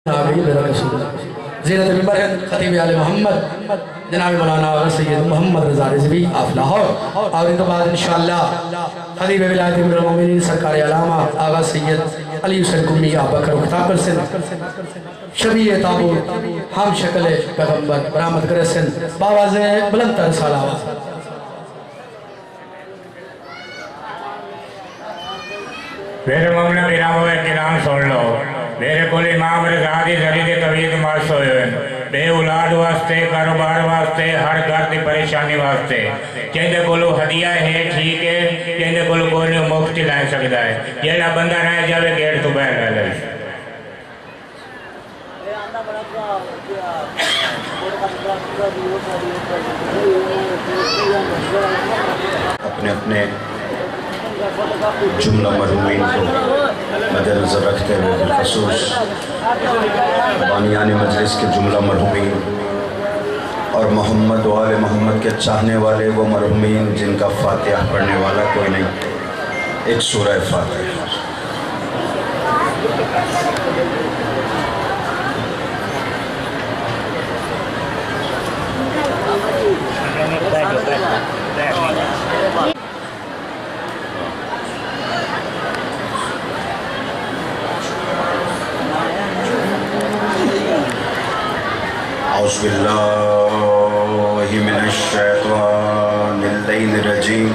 زینت المنبر ہے خطیب آل محمد جناب مولانا سید محمد رضا رضوی آف لاہور، اور ان کے بعد انشاءاللہ خطیب ولایت امیر المومنین سرکار علامہ آغا سید علی حسین قمی آپ بکر اختاب سن شبیہ تابور ہم شکل پیغمبر برآمد کرے سن باواز بلند تر سالہ میرے مومنہ برامو احترام سن لو، میرے کل امام رضا دی زرید طویل ماس ہوئے بے اولاد واسطے، کاروبار واسطے، ہر گھر دی پریشانی واسطے چندے کلو ہدیہ ہے ٹھیک ہے، چندے کلو کوئی نہیں مفت لائے سکتا ہے، یہ نہ بندہ رہ جاوے گیٹ تو بہر رہ لائے۔ اپنے اپنے جملہ مرحومین کو مد نظر رکھتے ہوئے بالخصوص بانیان مجلس کے جملہ مرحومین اور محمد و آل محمد کے چاہنے والے وہ مرحومین جن کا فاتحہ پڑھنے والا کوئی نہیں، ایک سورہ فاتحہ۔ اعوذ باللہ من الشیطان اللعین الرجیم،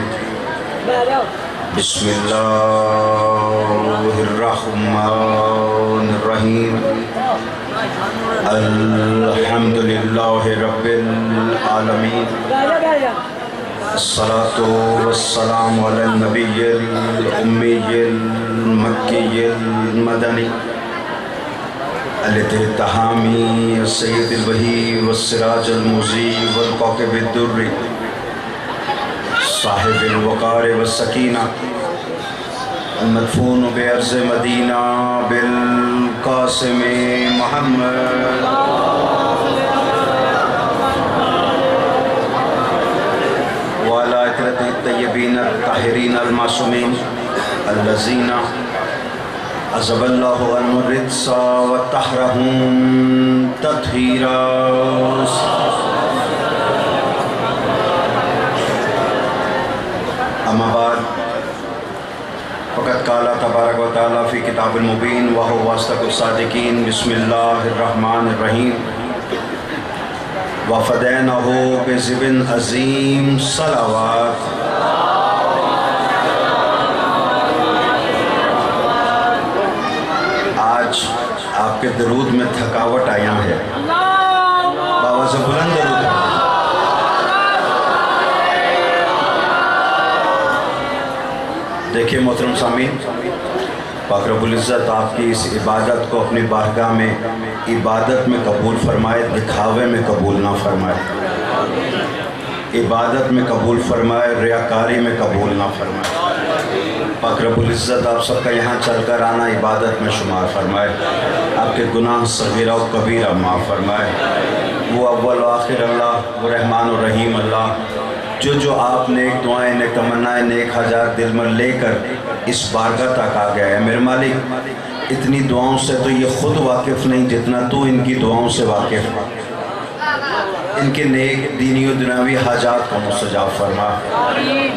بسم اللہ الرحمن الرحیم، الحمدللہ رب العالمین، الصلاة والسلام علی النبی الامی المکی المدنی الاتحامی السید الوحی والسراج المضی والکوکب الدری صاحب الوقار والسکینہ المدفون بعرض مدینہ بالقاسم محمد وعلى عطرة الطیبین الطاہرین المعصومین الذین عذب اللہ عنہ الرجس وطہرہم تطہیرا۔ اما بعد فقد قال تبارک و تعالی فی کتاب المبین وہو اصدق الصادقین، بسم اللہ الرحمن الرحیم، وفدینہ بذبح عظیم، صلوات۔ آپ کے درود میں تھکاوٹ آیا ہے، باواز بلند درود ہے۔ دیکھیں محترم سامعین، پاک رب العزت آپ کی اس عبادت کو اپنی بارگاہ میں عبادت میں قبول فرمائے، دکھاوے میں قبول نہ فرمائے، عبادت میں قبول فرمائے، ریاکاری میں قبول نہ فرمائے۔ پاک رب العزت آپ سب کا یہاں چل کر آنا عبادت میں شمار فرمائے، آپ کے گناہ صغیرہ و کبیرہ معاف فرمائے۔ وہ اول و آخر اللہ، وہ رحمان و رحیم اللہ، جو آپ نیک دعائیں، نیک تمنائیں، نیک حاجات دل میں لے کر اس بارگاہ تک آ گیا ہے۔ میرے مالک، اتنی دعاؤں سے تو یہ خود واقف نہیں جتنا تو ان کی دعاؤں سے واقف ہے۔ ان کے نیک دینی و دنیاوی حاجات کو مستجاب فرما،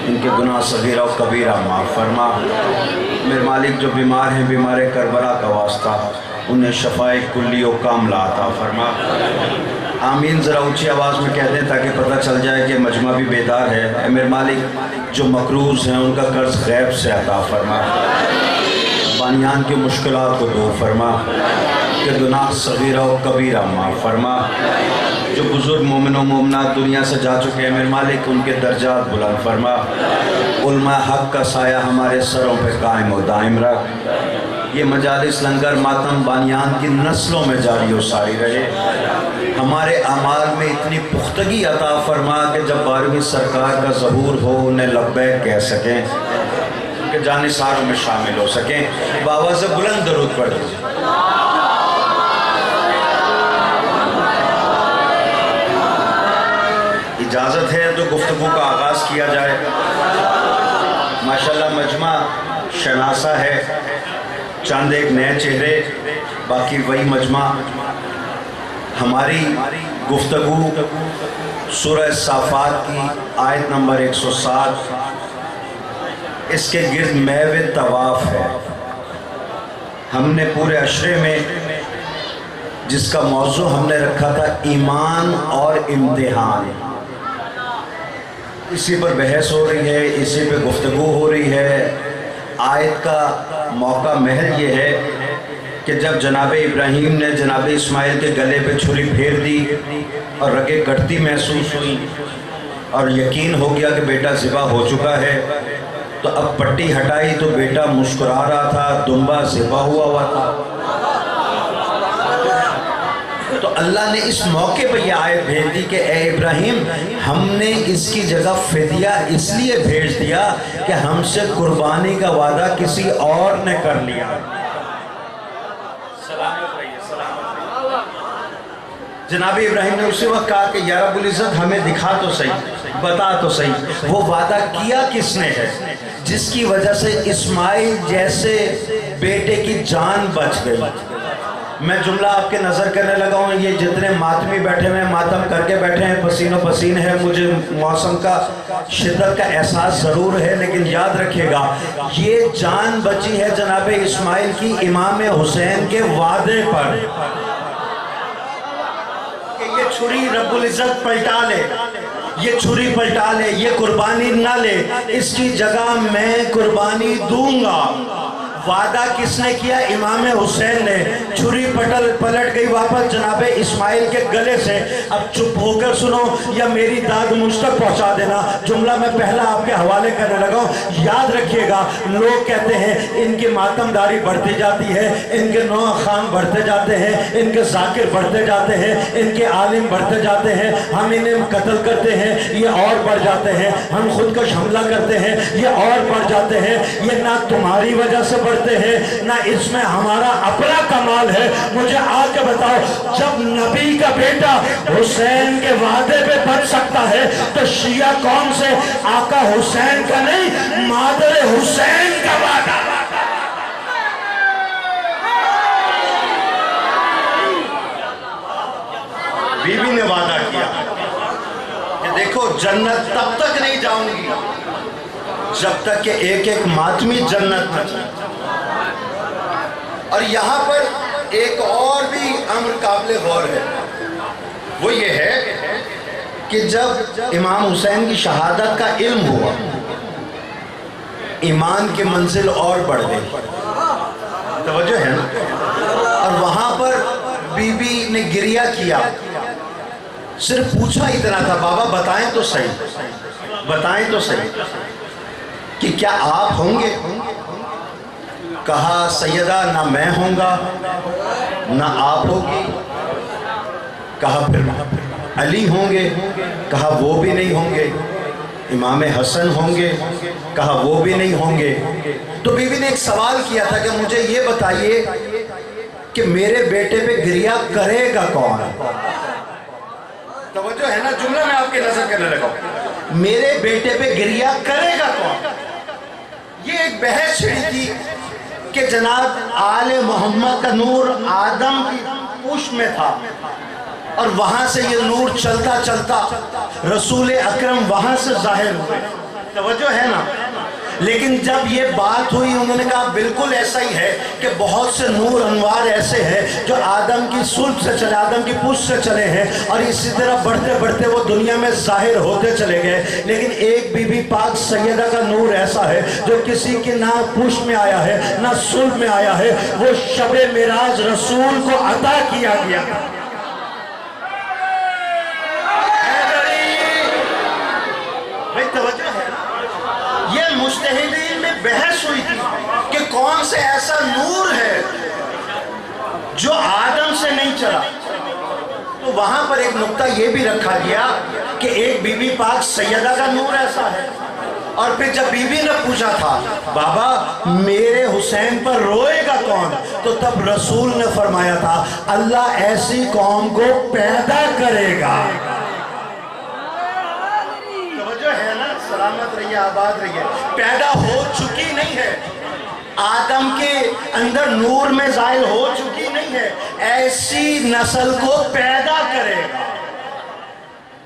ان کے گناہ صغیرہ و کبیرہ معاف فرما۔ میرے مالک، جو بیمار ہیں، بیمار کربلا کا واسطہ، انہیں شفاء کلی و کاملہ عطا فرما۔ آمین ذرا اونچی آواز میں کہہ دیں تاکہ پتہ چل جائے کہ مجمع بھی بیدار ہے۔ اے میرے مالک، جو مقروض ہیں ان کا قرض غیب سے عطا فرما، بانیان کی مشکلات کو دور فرما، کہ گناہ صغیرہ و کبیرہ معاف فرما۔ جو بزرگ مومن و مومنات دنیا سے جا چکے ہیں، میرے مالک ان کے درجات بلند فرما۔ علماء حق کا سایہ ہمارے سروں پہ قائم و دائم رکھ۔ یہ مجالس لنگر ماتم بانیان کی نسلوں میں جاری و ساری رہے۔ ہمارے اعمال میں اتنی پختگی عطا فرما کہ جب 12ویں سرکار کا ظہور ہو انہیں لبیک کہہ سکیں، کہ جانثاروں میں شامل ہو سکیں۔ بآواز بلند درود پڑھ دیجیے۔ اجازت ہے تو گفتگو کا آغاز کیا جائے۔ ماشاءاللہ مجمع شناسہ ہے، چند ایک نئے چہرے باقی وہی مجمع ہماری گفتگو سورہ صافات کی آیت نمبر 107 اس کے گرد محو طواف ہے۔ ہم نے پورے عشرے میں جس کا موضوع ہم نے رکھا تھا ایمان اور امتحان، اسی پر بحث ہو رہی ہے، اسی پہ گفتگو ہو رہی ہے۔ آیت کا موقع محل یہ ہے کہ جب جناب ابراہیم نے جناب اسماعیل کے گلے پہ چھری پھیر دی اور رگیں کٹتی محسوس ہوئی اور یقین ہو گیا کہ بیٹا ذبح ہو چکا ہے، تو اب پٹی ہٹائی تو بیٹا مسکرا رہا تھا، دمبا ذبح ہوا تھا۔ تو اللہ نے اس موقع پہ یہ آیت بھیج دی کہ اے ابراہیم، ہم نے اس کی جگہ فدیہ اس لیے بھیج دیا کہ ہم سے قربانی کا وعدہ کسی اور نے کر لیا۔ جناب ابراہیم نے اسی وقت کہا کہ یا رب العزت ہمیں دکھا تو صحیح، بتا تو صحیح، وہ وعدہ کیا کس نے ہے جس کی وجہ سے اسماعیل جیسے بیٹے کی جان بچ گئی۔ میں جملہ آپ کے نظر کرنے لگا ہوں، یہ جتنے ماتمی بیٹھے ہوئے ہیں، ماتم کر کے بیٹھے ہیں، پسین و پسین ہے، مجھے موسم کا شدت کا احساس ضرور ہے، لیکن یاد رکھیے گا یہ جان بچی ہے جناب اسماعیل کی امام حسین کے وعدے پر کہ یہ چھری رب العزت پلٹا لے، یہ چھری پلٹا لے، یہ قربانی نہ لے، اس کی جگہ میں قربانی دوں گا۔ وعدہ کس نے کیا؟ امام حسین نے۔ چھری پلٹ گئی واپس جناب اسماعیل کے گلے سے۔ اب چپ ہو کر سنو یا میری داد مجھ تک پہنچا دینا، جملہ میں پہلا آپ کے حوالے کرنے لگا ہوں۔ یاد رکھیے گا، لوگ کہتے ہیں ان کی ماتم داری بڑھتی جاتی ہے، ان کے نوح خان بڑھتے جاتے ہیں، ان کے ذاکر بڑھتے جاتے ہیں، ان کے عالم بڑھتے جاتے ہیں، ہم انہیں قتل کرتے ہیں یہ اور بڑھ جاتے ہیں، ہم خودکش حملہ کرتے ہیں یہ اور بڑھ جاتے ہیں۔ یہ نہ تمہاری وجہ سے بڑھتے ہیں نہ اس میں ہمارا اپنا کمال ہے۔ مجھے آ کے بتاؤ، جب نبی کا بیٹا حسین کے وعدے پہ بچ سکتا ہے تو شیعہ کون سے؟ آقا حسین کا نہیں، مادر حسین کا وعدہ۔ بی بی نے وعدہ کیا کہ دیکھو جنت تب تک نہیں جاؤں گی جب تک کہ ایک ایک ماتمی جنت نہ جائے۔ اور یہاں پر ایک اور بھی امر قابل غور ہے، وہ یہ ہے کہ جب امام حسین کی شہادت کا علم ہوا، ایمان کی منزل اور بڑھ گئی، توجہ ہے نا؟ اور وہاں پر بی بی نے گریہ کیا، صرف پوچھا اتنا تھا، بابا بتائیں تو صحیح، بتائیں تو صحیح کہ کیا آپ ہوں گے؟ کہا سیدہ نہ میں ہوں گا نہ آپ ہوگی۔ کہا پھر علی ہوں گے؟ کہا وہ بھی نہیں ہوں گے۔ امام حسن ہوں گے؟ کہا وہ بھی نہیں ہوں گے۔ تو بی بی نے ایک سوال کیا تھا کہ مجھے یہ بتائیے کہ میرے بیٹے پہ گریہ کرے گا کون؟ توجہ ہے نا، جملہ میں آپ کے نظر کرنے لگا ہوں، میرے بیٹے پہ گریہ کرے گا کون؟ یہ ایک بحث چھڑی تھی کہ جناب آل محمد کا نور آدم کی پشت میں تھا اور وہاں سے یہ نور چلتا چلتا رسول اکرم وہاں سے ظاہر ہوئے، توجہ ہے نا؟ لیکن جب یہ بات ہوئی انہوں نے کہا بالکل ایسا ہی ہے کہ بہت سے نور انوار ایسے ہیں جو آدم کی صلب سے چلے، آدم کی پشت سے چلے ہیں اور اسی طرح بڑھتے بڑھتے وہ دنیا میں ظاہر ہوتے چلے گئے، لیکن ایک بی بی پاک سیدہ کا نور ایسا ہے جو کسی کی نہ پشت میں آیا ہے نہ صلب میں آیا ہے، وہ شب معراج رسول کو عطا کیا گیا۔ یہ مجتہدین میں بحث ہوئی تھی کہ کون سے ایسا نور ہے جو آدم سے نہیں چلا، تو وہاں پر ایک نقطہ یہ بھی رکھا گیا کہ ایک بی بی پاک سیدہ کا نور ایسا ہے۔ اور پھر جب بی بی نے پوچھا تھا بابا میرے حسین پر روئے گا کون، تو تب رسول نے فرمایا تھا اللہ ایسی قوم کو پیدا کرے گا۔ سلامت رہیے، آباد رہیے، پیدا ہو چکی نہیں ہے، آدم کے اندر نور میں ظاہر ہو چکی نہیں نہیں ہے، ایسی نسل کو پیدا کرے گا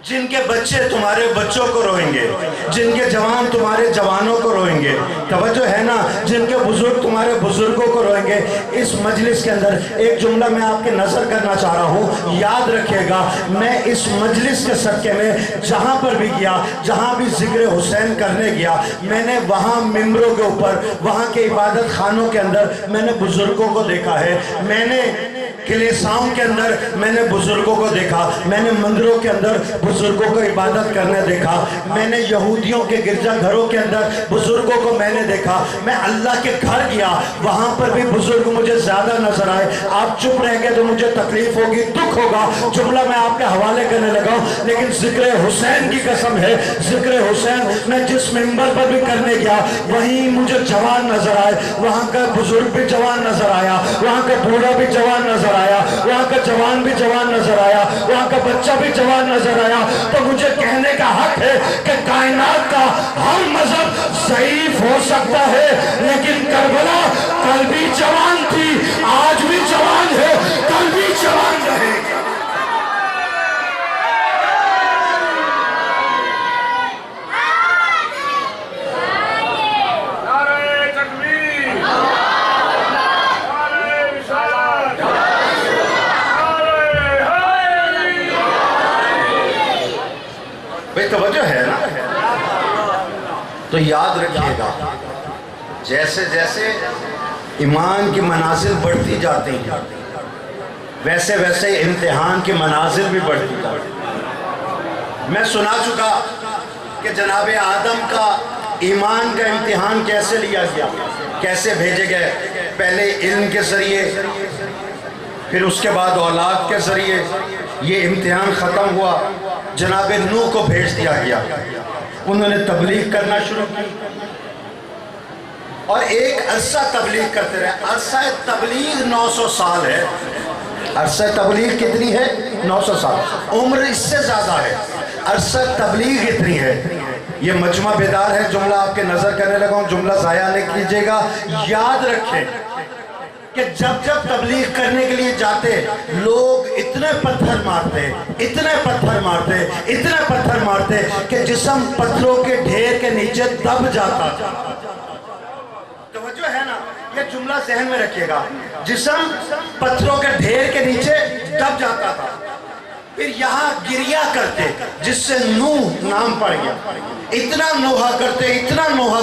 جن کے بچے تمہارے بچوں کو روئیں گے، جن کے جوان تمہارے جوانوں کو روئیں گے، توجہ ہے نا، جن کے بزرگ تمہارے بزرگوں کو روئیں گے۔ اس مجلس کے اندر ایک جملہ میں آپ کے نظر کرنا چاہ رہا ہوں، یاد رکھے گا، میں اس مجلس کے صدقے میں جہاں پر بھی گیا، جہاں بھی ذکر حسین کرنے گیا، میں نے وہاں ممبروں کے اوپر، وہاں کے عبادت خانوں کے اندر میں نے بزرگوں کو دیکھا ہے، میں نے کلیساؤں کے اندر میں نے بزرگوں کو دیکھا، میں نے مندروں کے اندر بزرگوں کو عبادت کرنے دیکھا، میں نے یہودیوں کے گرجا گھروں کے اندر بزرگوں کو میں نے دیکھا، میں اللہ کے گھر گیا، وہاں پر بھی بزرگ مجھے زیادہ نظر آئے۔ آپ چپ رہیں گے تو مجھے تکلیف ہوگی، دکھ ہوگا، جملہ میں آپ کے حوالے کرنے لگا ہوں، لیکن ذکر حسین کی قسم ہے، ذکر حسین میں جس ممبر پر بھی کرنے گیا وہیں مجھے جوان نظر آئے، وہاں کا بزرگ بھی جوان نظر آیا، وہاں کا بوڑھا بھی جوان نظر آیا، وہاں کا جوان بھی جوان نظر آیا، وہاں کا بچہ بھی جوان نظر آیا۔ تو مجھے کہنے کا حق ہے کہ کائنات کا ہر مذہب ضعیف ہو سکتا ہے، لیکن کربلا کل بھی جوان تھی، آج بھی جوان ہے، کل بھی جوان رہے گی۔ بھئی توجہ ہے نا؟ تو یاد رکھیے گا، جیسے جیسے ایمان کی منازل بڑھتی جاتی ہیں، ویسے ویسے امتحان کی منازل بھی بڑھتی جاتی ہیں۔ میں سنا چکا کہ جناب آدم کا ایمان کا امتحان کیسے لیا گیا، کیسے بھیجے گئے، پہلے علم کے ذریعے، پھر اس کے بعد اولاد کے ذریعے یہ امتحان ختم ہوا، جناب نوح کو بھیج دیا گیا، انہوں نے تبلیغ کرنا شروع کی اور ایک عرصہ تبلیغ کرتے رہے۔ عرصہ تبلیغ 900 سال ہے، عرصہ تبلیغ کتنی ہے؟ 900 سال، عمر اس سے زیادہ ہے، عرصہ تبلیغ اتنی ہے۔ یہ مجمع بیدار ہے، جملہ آپ کے نظر کرنے لگا ہوں، جملہ ضائع نہیں کیجئے گا، یاد رکھیں کہ جب جب تبلیغ کرنے کے لیے جاتے لوگ اتنے پتھر مارتے، اتنے پتھر مارتے، اتنے پتھر مارتے کہ جسم پتھروں کے ڈھیر کے نیچے دب جاتا تھا۔ توجہ ہے نا؟ یہ جملہ ذہن میں رکھیے گا، جسم پتھروں کے ڈھیر کے نیچے دب جاتا تھا۔ پھر یہاں گریہ کرتے جس سے نوح نام پڑ گیا، اتنا نوحہ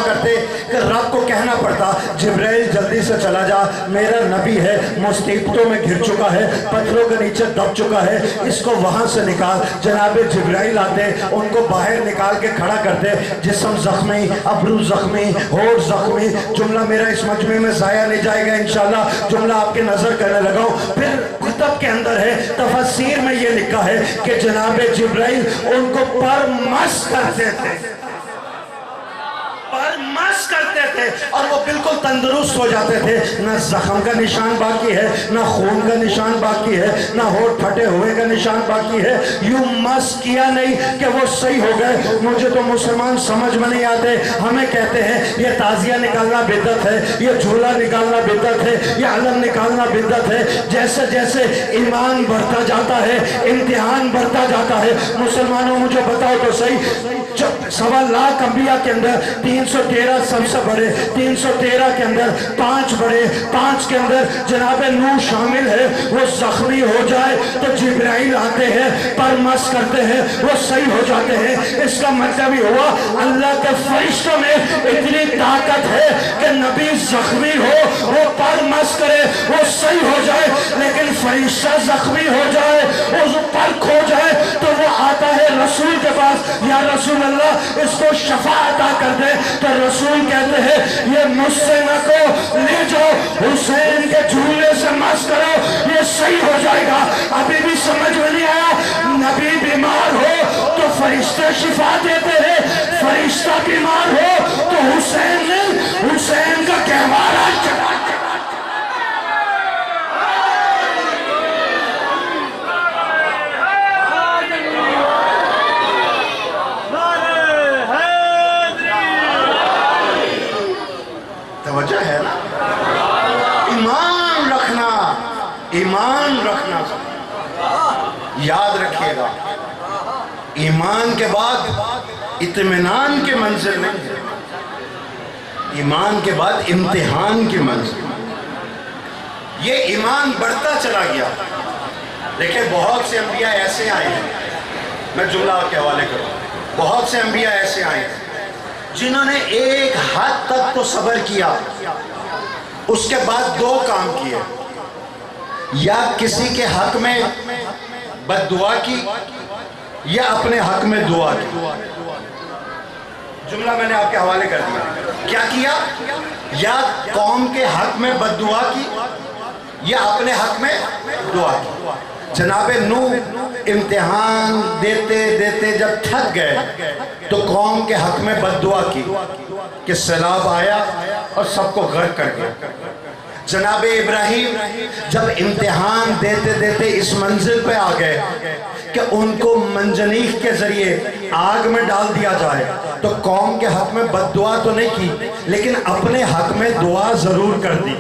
کرتے کہ رب کو کہنا پڑتا جبرائیل جلدی سے چلا جا، میرا نبی ہے، مصیبتوں میں گھر چکا ہے، پتھروں کے نیچے دب چکا ہے، اس کو وہاں سے نکال۔ جناب جبرائیل آتے، ان کو باہر نکال کے کھڑا کرتے، جسم زخمی، ابرو زخمی، ہونٹ زخمی، جملہ میرا اس مجمع میں ضائع نہیں جائے گا انشاءاللہ، جملہ آپ کے نظر کرنے لگا ہوں۔ پھر کتب کے اندر ہے، تفسیر میں یہ لکھا ہے کہ جناب جبرائیل ان کو پر مس کرتے تھے، پر مس کرتے تھے، اور وہ بالکل تندرست ہو جاتے تھے، نہ زخم کا نشان باقی ہے، نہ خون کا نشان باقی ہے، نہ ہونٹ پھٹے ہوئے کا نشان باقی ہے۔ یوں مس کیا نہیں کہ وہ صحیح ہو گئے۔ مجھے تو مسلمان سمجھ میں نہیں آتے، ہمیں کہتے ہیں یہ تازیہ نکالنا بدعت ہے، یہ جھولا نکالنا بدعت ہے، یہ علم نکالنا بدعت ہے۔ جیسے جیسے ایمان بڑھتا جاتا ہے، امتحان بڑھتا جاتا ہے۔ مسلمانوں مجھے بتاؤ تو صحیح، 1.25 انبیاء کے اندر 313 سب سے بڑے، 313 کے اندر 5 بڑے، 5 کے اندر جناب نوح شامل ہے۔ وہ زخمی ہو جائے تو جبرائیل آتے ہیں، پر مس کرتے ہیں، وہ صحیح ہو جاتے ہیں۔ اس کا مطلب ہی ہوا اللہ کے فرشتوں میں اتنی طاقت ہے کہ نبی زخمی ہو وہ پر مس کرے وہ صحیح ہو جائے، لیکن فرشتہ زخمی ہو جائے وہ پر کھو جائے تو وہ آتا ہے رسول کے پاس، یا رسول اللہ اس کو شفا عطا کر دے، تو رسول کہتے ہیں یہ مجھ سے نہ کو لے جاؤ، حسین کے جھولے سے مس کرو، یہ صحیح ہو جائے گا۔ ابھی بھی سمجھ میں نہیں آیا؟ نبی بیمار ہو تو فرشتے شفا دیتے ہیں، فرشتہ بیمار ہو تو حسین کا کہوارہ چلا۔ توجہ ہے نا؟ ایمان رکھنا ईमान रखना। याद रखिएगा, ईमान के बाद इत्मीनान की मंजिल नहीं है, ईमान के बाद इम्तिहान की मंजिल। ये ईमान बढ़ता चला गया। देखिए बहुत से अंबिया ऐसे आए हैं, मैं जुमला के हवाले करूँ, बहुत से अंबिया ऐसे आए हैं जिन्होंने एक हद तक तो सब्र किया, उसके बाद दो काम किए, या किसी के हक में बद्दुआ की या अपने हक में दुआ की। जुमला मैंने आपके हवाले कर दिया। क्या किया? या कौम के हक में बद्दुआ की या अपने हक में दुआ की। जनाबे नूह इम्तिहान देते देते जब थक गए तो कौम के हक में बद्दुआ की कि सैलाब आया और सबको गर्क कर गया। जनाबे इब्राहिम जब इम्तिहान देते देते इस मंजिल पे आ गए कि उनको मंजनीक के जरिए आग में डाल दिया जाए, तो कौम के हक में बद्दुआ तो नहीं की, लेकिन अपने हक में दुआ जरूर कर दी।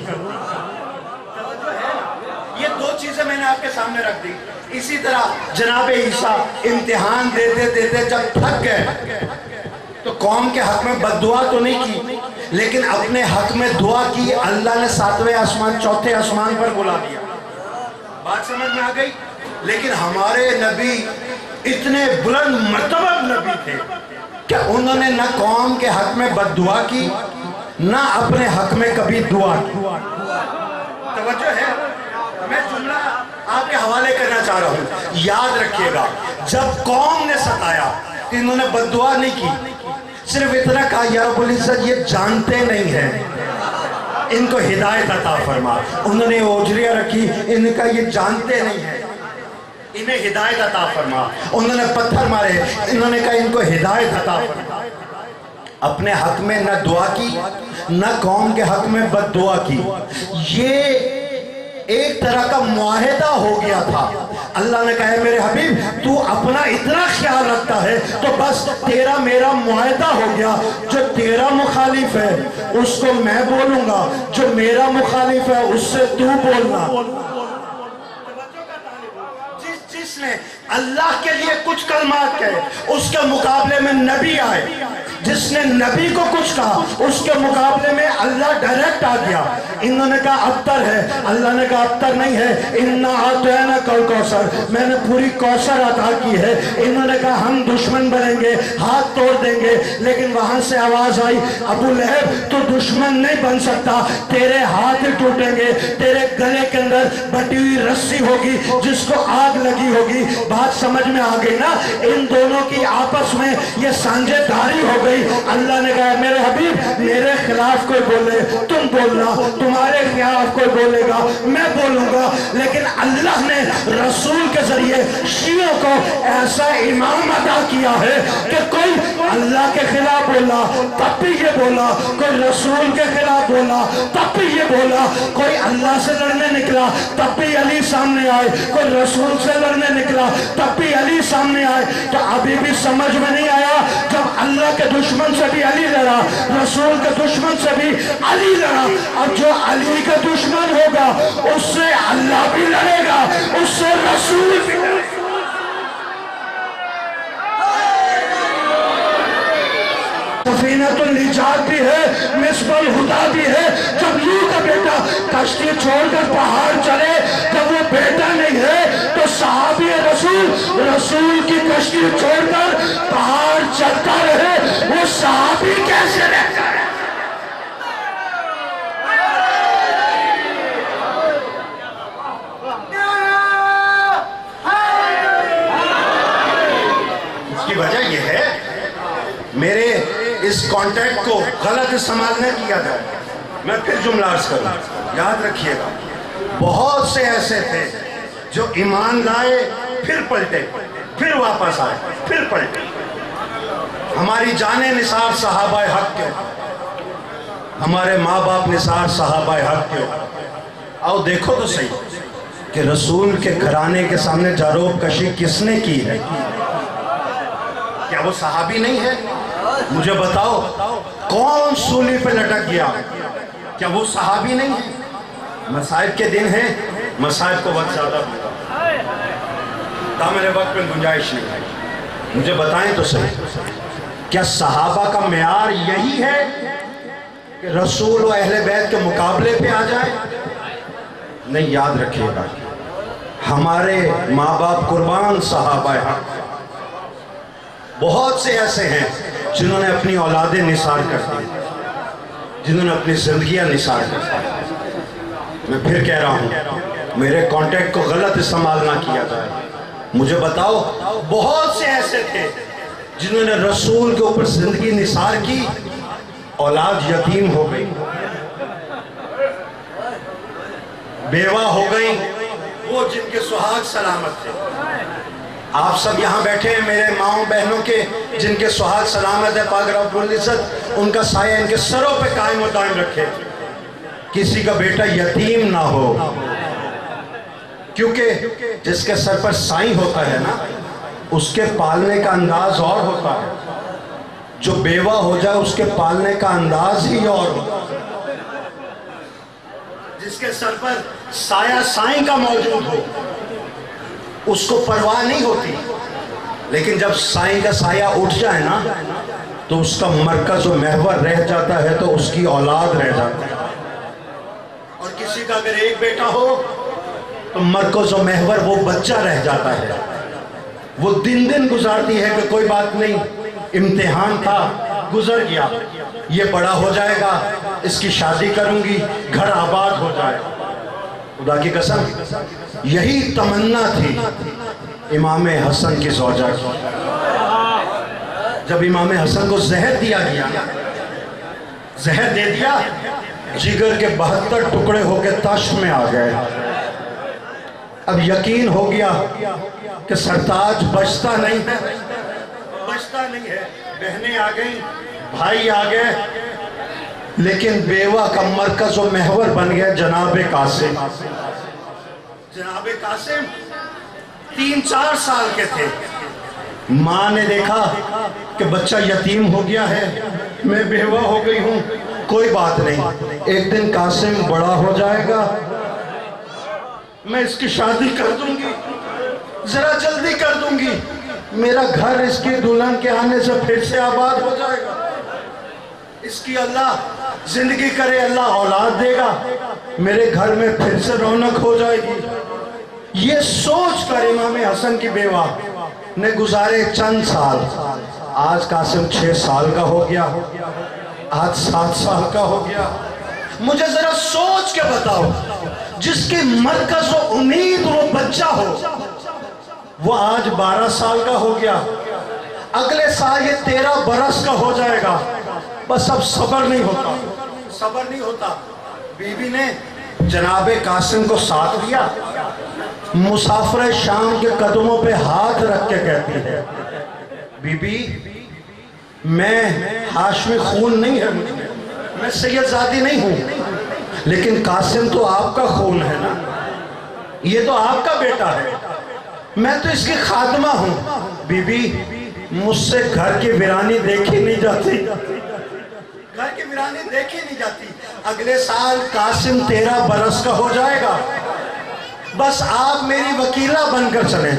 ये दो चीजें मैंने आपके सामने रख दी। इसी तरह जनाबे ईसा इम्तिहान देते देते जब थक गए तो कौम के हक में बद्दुआ तो नहीं की, लेकिन अपने हक में दुआ की। अल्लाह ने सातवें आसमान चौथे आसमान पर बुला दिया। बात समझ में आ गई? लेकिन हमारे नबी इतने बुलंद मर्तबा नबी थे कि उन्होंने न कौम के हक में बद्दुआ की, न अपने हक में कभी दुआ की। तवज्जो है? मैं जुमला आपके हवाले करना चाह रहा हूं, याद रखिएगा। जब कौम ने सताया तो इन्होंने बद्दुआ नहीं की, सिर्फ इतना कहा या रब्बुल इज्जत ये जानते नहीं हैं, इनको हिदायत अता फरमा। उन्होंने ओजरियां रखी, इनका ये जानते नहीं है, इन्हें हिदायत अता फरमा। उन्होंने पत्थर मारे, इन्होंने कहा इनको हिदायत अता फरमा। अपने हक में न दुआ की न कौम के हक में बद्दुआ की। ये एक तरह का मुआहिदा हो गया था। अल्लाह ने कहा मेरे हबीब तू अपना इतना ख्याल रखता है तो बस तेरा मेरा मुआहिदा हो गया। जो तेरा मुखालिफ है उसको मैं बोलूंगा, जो मेरा मुखालिफ है उससे तू बोलना। जिसने अल्लाह के लिए कुछ कलमात कहे उसके मुकाबले में नबी आए, जिसने नबी को कुछ कहा उसके मुकाबले में अल्लाह डायरेक्ट आ गया। इन्होंने कहा अब्तर है, अल्लाह ने कहा अब्तर नहीं है, इन्ना आतैना कल कौसर, मैंने पूरी कौसर अता की है। इन्होंने कहा हम दुश्मन बनेंगे, हाथ तोड़ देंगे, लेकिन वहां से आवाज आई अबू लहब तू दुश्मन नहीं बन सकता, तेरे हाथ टूटेंगे, तेरे गले के अंदर बटी हुई रस्सी होगी जिसको आग लगी होगी। बात समझ में आ गई ना? इन दोनों की आपस में ये साझेदारी हो गई। अल्लाह ने कहा मेरे हबीब मेरे खिलाफ कोई बोले तुम बोलना, तुम्हारे खिलाफ कोई बोलेगा मैं बोलूंगा। लेकिन अल्लाह ने रसूल के जरिए शियों को ऐसा इमाम अदा किया है कि कोई अल्लाह के खिलाफ बोला तब भी ये बोला, कोई रसूल के खिलाफ बोला तब भी ये बोला, कोई अल्लाह से लड़ने निकला तब भी अली सामने आए, कोई रसूल से लड़ने निकला तब भी अली सामने आए। तो अभी भी समझ में नहीं आया? जब अल्लाह के दुश्मन से भी अली लड़ा, रसूल के दुश्मन से भी अली लड़ा, अब जो अली का दुश्मन होगा उससे अल्लाह भी लड़ेगा, उससे रसूल भी लड़ेगा। सफीनतुल निजात भी है, मिसबल हुदा भी है। जब लूत का बेटा कश्ती छोड़कर पहाड़ चले, जब वो बेटा नहीं है तो सहाबी रसूल की कश्ती छोड़कर पहाड़ चलता रहे, वो सहाबी कैसे रहता है? इसकी वजह यह है मेरे इस कॉन्टेक्ट को गलत इस्तेमाल न किया जाए। मैं फिर जुमला अर्ज करूं, याद रखिएगा बहुत से ऐसे थे जो ईमान लाए फिर पलटे, फिर वापस आए, फिर पलटे। हमारी जाने निसार सहाबाए हक क्यों, हमारे माँ बाप निसार सहाबाए हक क्यों। आओ देखो तो सही कि रसूल के घराने के सामने जारोब कशी किसने की है? क्या वो सहाबी नहीं है? मुझे बताओ कौन सूली पे लटक गया? क्या वो सहाबी नहीं है? मसाइब के दिन है, मसाइब को वक्त ज़्यादा था, मेरे वक्त में गुंजाइश नहीं है। मुझे बताएं तो सही, क्या सहाबा का मेयार यही है कि रसूल और अहले बैत के मुकाबले पे आ जाए? नहीं, याद रखिएगा, हमारे माँ बाप कुर्बान सहाबा हक। बहुत से ऐसे हैं जिन्होंने अपनी औलादें निसार कर दी, जिन्होंने अपनी जिंदगियां निसार कर दी। मैं फिर कह रहा हूं, मेरे कांटेक्ट को गलत इस्तेमाल ना किया जाए। मुझे बताओ, बहुत से ऐसे थे जिन्होंने रसूल के ऊपर जिंदगी निसार की, औलाद यतीम हो गई, बेवा हो गई, वो जिनके सुहाग सलामत थे। आप सब यहाँ बैठे हैं मेरे माओ बहनों के जिनके सुहाग सलामत है, पाक रब्बुल इज्जत उनका साया इनके सरों पे कायम और दायम रखे, किसी का बेटा यतीम ना हो। क्योंकि जिसके सर पर साई होता है ना, उसके पालने का अंदाज और होता है, जो बेवा हो जाए उसके पालने का अंदाज ही और होता है। जिसके सर पर साया साई का मौजूद हो उसको परवाह नहीं होती, लेकिन जब साई का साया उठ जाए ना तो उसका मरकज और महवर रह जाता है, तो उसकी औलाद रह जाती है। और किसी का अगर एक बेटा हो तो मरकज और महवर वो बच्चा रह जाता है। वो दिन दिन गुजारती है कि कोई बात नहीं, इम्तिहान था, गुजर गया, ये बड़ा हो जाएगा, इसकी शादी करूंगी, घर आबाद हो जाएगा। खुदा की कसम, यही तमन्ना थी इमाम हसन की ज़ौजा की। जब इमाम हसन को जहर दिया गया, जहर दे दिया, जिगर के 72 टुकड़े होकर तश्त में आ गए। अब यकीन हो गया कि सरताज बचता नहीं है, बचता नहीं है। बहनें आ गई, भाई आ गए, लेकिन बेवा का मरकज और महवर बन गया जनाब कासिम। जनाब कासिम 3-4 साल के थे। माँ ने देखा कि बच्चा यतीम हो गया है, मैं बेवा हो गई हूँ, कोई बात नहीं, एक दिन कासिम बड़ा हो जाएगा, मैं इसकी शादी कर दूंगी, जरा जल्दी कर दूंगी, मेरा घर इसकी दुल्हन के आने से फिर से आबाद हो जाएगा, इसकी अल्लाह जिंदगी करे, अल्लाह औलाद देगा, मेरे घर में फिर से रौनक हो जाएगी। ये सोच कर इमाम हसन की बेवा ने गुजारे चंद साल। आज कासिम 6 साल का हो गया, आज 7 साल का हो गया। मुझे जरा सोच के बताओ, जिसकी मरकज और उम्मीद वो बच्चा हो, वो आज 12 साल का हो गया, अगले साल ये 13 बरस का हो जाएगा। बस अब सब्र नहीं होता, सब्र नहीं होता। बीबी ने जनाबे कासिम को साथ लिया, मुसाफिर शाम के कदमों पे हाथ रख के कहती है, बीबी मैं हाशमी खून नहीं है मुझे, मैं सैयदजादी नहीं हूं, लेकिन कासिम तो आपका खून है ना, ये तो आपका बेटा है, मैं तो इसकी खादमा हूं। बीबी मुझसे घर की वीरानी देखी नहीं जाती, घर की वीरानी देखी नहीं जाती। अगले साल कासिम 13 बरस का हो जाएगा, बस आप मेरी वकीला बनकर चलें,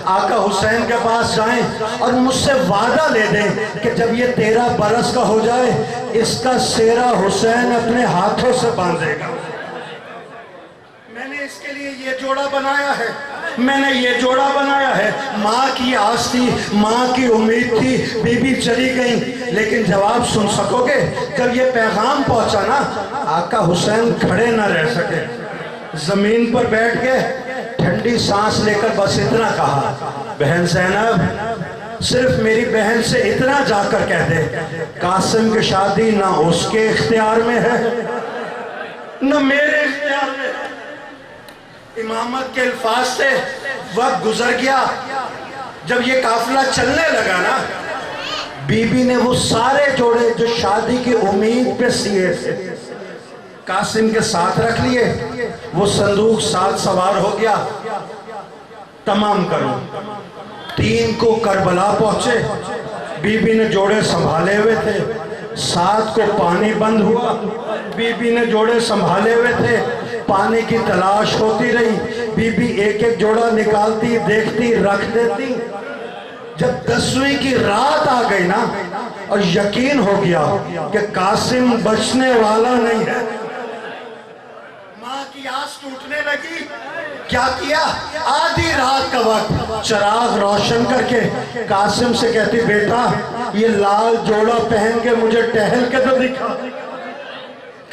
आका हुसैन के पास जाएं और मुझसे वादा ले दें कि जब ये 13 बरस का हो जाए, इसका सेरा हुसैन अपने हाथों से बांधेगा। मैंने इसके लिए ये जोड़ा बनाया है, मैंने ये जोड़ा बनाया है। माँ की आस थी, माँ की उम्मीद थी, बीबी चली गई, लेकिन जवाब सुन सकोगे? जब ये पैगाम पहुंचा ना, आका हुसैन खड़े ना रह सके, जमीन पर बैठ के ठंडी सांस लेकर बस इतना कहा, बहन ज़ैनब सिर्फ मेरी बहन से इतना जाकर कह दे, कासिम की शादी ना उसके इख्तियार में है ना मेरे इख्तियार में है। इमामत के अल्फाज से वक्त गुजर गया। जब ये काफिला चलने लगा ना, बीबी ने वो सारे जोड़े जो शादी की उम्मीद पे सिए थे कासिम के साथ रख लिए, वो संदूक साथ सवार हो गया। तमाम करो 3 को करबला पहुंचे, बीबी ने जोड़े संभाले हुए थे। 7 को पानी बंद हुआ, बीबी ने जोड़े संभाले हुए थे। पानी की तलाश होती रही। बीबी एक एक जोड़ा निकालती, देखती, रख देती। जब 10वीं की रात आ गई ना, और यकीन हो गया कि कासिम बचने वाला नहीं है, माँ की आस टूटने लगी। क्या किया? आधी रात का वक्त चिराग रोशन करके कासिम से कहती, बेटा ये लाल जोड़ा पहन के मुझे टहल के तो दिखा।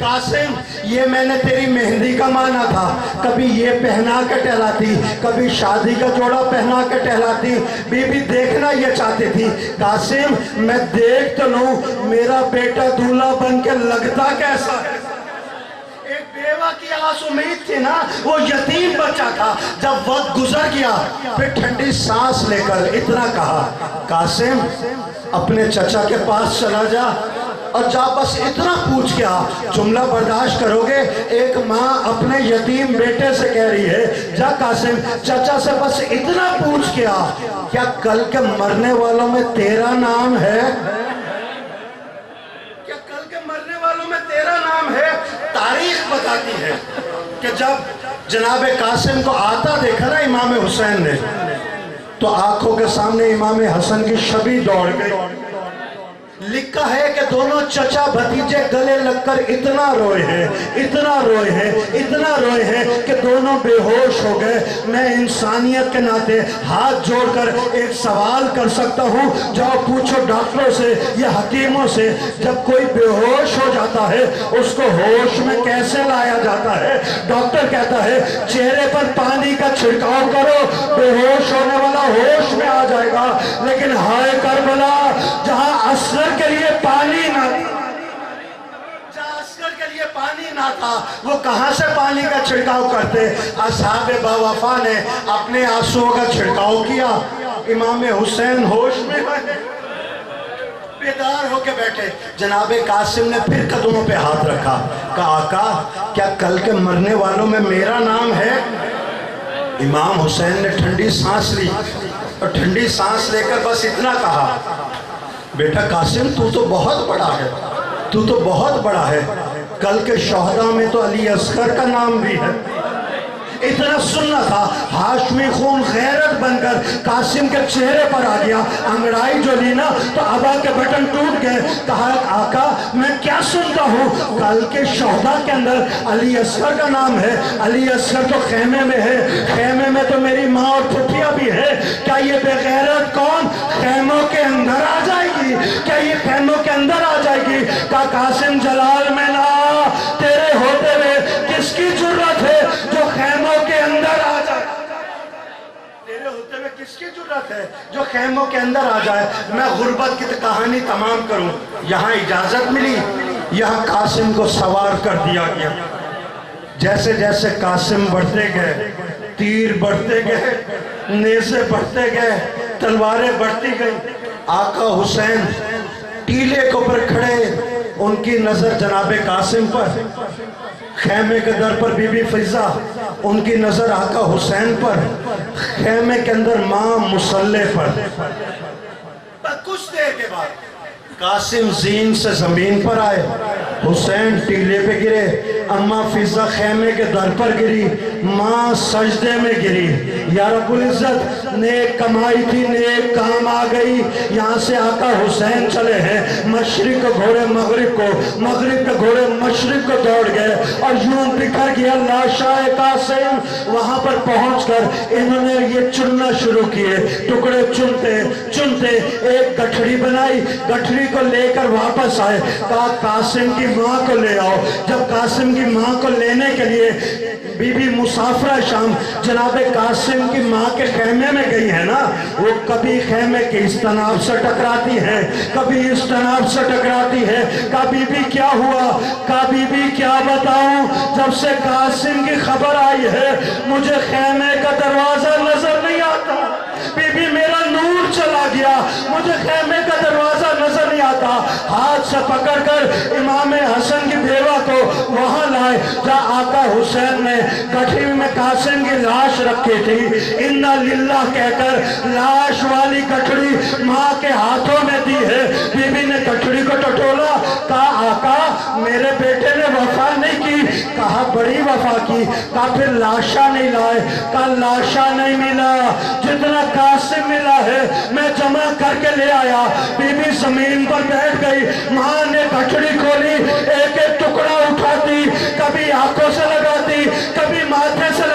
कासिम, ये मैंने तेरी मेहंदी का माना था, कभी ये पहना के टहलाती, कभी शादी का जोड़ा पहना के टहलाती। बीबी देखना ये चाहती थी, कासिम मैं देख तो लूं मेरा बेटा दूल्हा बन के लगता कैसा है। एक बेवा की आस उम्मीद थी ना, वो यतीम बच्चा था। जब वक्त गुजर गया, फिर ठंडी सांस लेकर इतना कहा, कासिम अपने चचा के पास चला जा और जा बस इतना पूछ के आ। जुमला बर्दाश्त करोगे? एक माँ अपने यतीम बेटे से कह रही है, जा कासिम चचा से बस इतना पूछ के आ, क्या कल के मरने वालों में तेरा नाम है? क्या कल के मरने वालों में तेरा नाम है? तारीख बताती है कि जब जनाब कासिम को आता देखा ना इमाम हुसैन ने, तो आंखों के सामने इमाम हसन की छवि दौड़ गई। लिखा है कि दोनों चचा भतीजे गले लगकर इतना रोए हैं, इतना रोए हैं, इतना रोए हैं कि दोनों बेहोश हो गए। मैं इंसानियत के नाते हाथ जोड़कर एक सवाल कर सकता हूँ, जाओ पूछो डॉक्टरों से या हकीमों से, जब कोई बेहोश हो जाता है उसको होश में कैसे लाया जाता है? डॉक्टर कहता है चेहरे पर पानी का छिड़काव करो, बेहोश होने वाला होश में आ जाएगा। लेकिन हाय करबला, जहां असगर के लिए पानी ना, जहां असगर के लिए पानी ना था, वो कहां से पानी का छिड़काव करते? असहाबे बावफा ने अपने आंसुओं का छिड़काव किया। इमाम हुसैन होश में आए, बेदार होके बैठे। जनाबे कासिम ने फिर कदमों पे हाथ रखा, कहा आका क्या कल के मरने वालों में मेरा नाम है? इमाम हुसैन ने ठंडी सांस ली और ठंडी सांस लेकर बस इतना कहा, बेटा कासिम तू तो बहुत बड़ा है, तू तो बहुत बड़ा है। कल के शोहदा में तो अली असगर का नाम भी है। इतना सुनना था, हाशमी खून गैरत बनकर कासिम के चेहरे पर आ गया। अंगड़ाई जो ली ना तो अबा के बटन टूट गए। कहा आका मैं क्या सुनता हूँ, कल के शोहदा के अंदर अली असगर का नाम है। अली असगर तो खेमे में है, खेमे में तो मेरी माँ और फुफिया भी है। क्या ये बेगैरत कौन खेमों के अंदर आ जाएगी? क्या ये खेमों के अंदर आ जाएगी? का कासिम जलाल में ना तेरे होते हुए किसकी जुर्रत है जो खेमों के अंदर आ जाए? तेरे होते हुए किसकी जुर्रत है जो खेमों के अंदर आ जाए? मैं गुर्बत की कहानी तमाम करूं, यहाँ इजाजत मिली, यहाँ कासिम को सवार कर दिया गया। जैसे जैसे कासिम बढ़ते गए, तीर बढ़ते गए, नेज़े बढ़ते गए, तलवारें बढ़ती गई। आका हुसैन टीले के ऊपर खड़े, उनकी नजर जनाबे कासिम पर। खेमे के दर पर बीबी फिजा, उनकी नजर आका हुसैन पर। खेमे के अंदर माँ मुसल्ले पर। कुछ देर के बाद कासिम जीन से जमीन पर आए, हुसैन टीले पे गिरे, अम्मा फिजा खेमे के दर पर गिरी, माँ सजदे में गिरी। या रब्बुल इज्जत नेक कमाई थी, नेक काम आ गई। यहाँ से आका हुसैन चले हैं मशरिक के घोड़े मगरिब को, मगरिब के घोड़े मशरिक को दौड़ गए और यूं बिखर गया लाशाए कासिम। वहां पर पहुंचकर इन्होंने ये चुनना शुरू किए, टुकड़े चुनते चुनते एक गठड़ी बनाई, गठड़ी को लेकर वापस आए। कहा कासिम की माँ को ले आओ। जब कासिम की माँ को लेने के लिए बीबी मुसाफिरा शाम जनाबे कासिम की माँ के खेमे में गई है ना, वो कभी खेमे के इस तनाव से टकराती है, कभी इस तनाव से टकराती है। का बीबी क्या हुआ, का बीबी क्या बताऊं, जब से कासिम की खबर आई है मुझे खेमे का दरवाजा नजर नहीं आता। बीबी मेरा नूर चला गया, मुझे खेमे का दरवाजा नजर नहीं आता, हाथ से पकड़कर इमाम हसन की बेवा को वहां लाए जहाँ आका हुसैन ने गठरी में कासिम की लाश रखी थी। इन्ना लिल्लाह कहकर लाश वाली गठरी माँ के हाथों में दी है। बीबी ने गठरी को टटोला, कहा आका मेरे बेटे ने वफा नहीं की। कहा बड़ी वफा की। कहा फिर लाशा नहीं लाए। कहा लाशा नहीं मिला, जितना कासिम मिला है मैं जमा करके ले आया। बीबी जमीन पर बैठ गई। माँ ने गठरी खोली, एक एक टुकड़ा उठाती, कभी आंखों से लगाती, कभी माथे से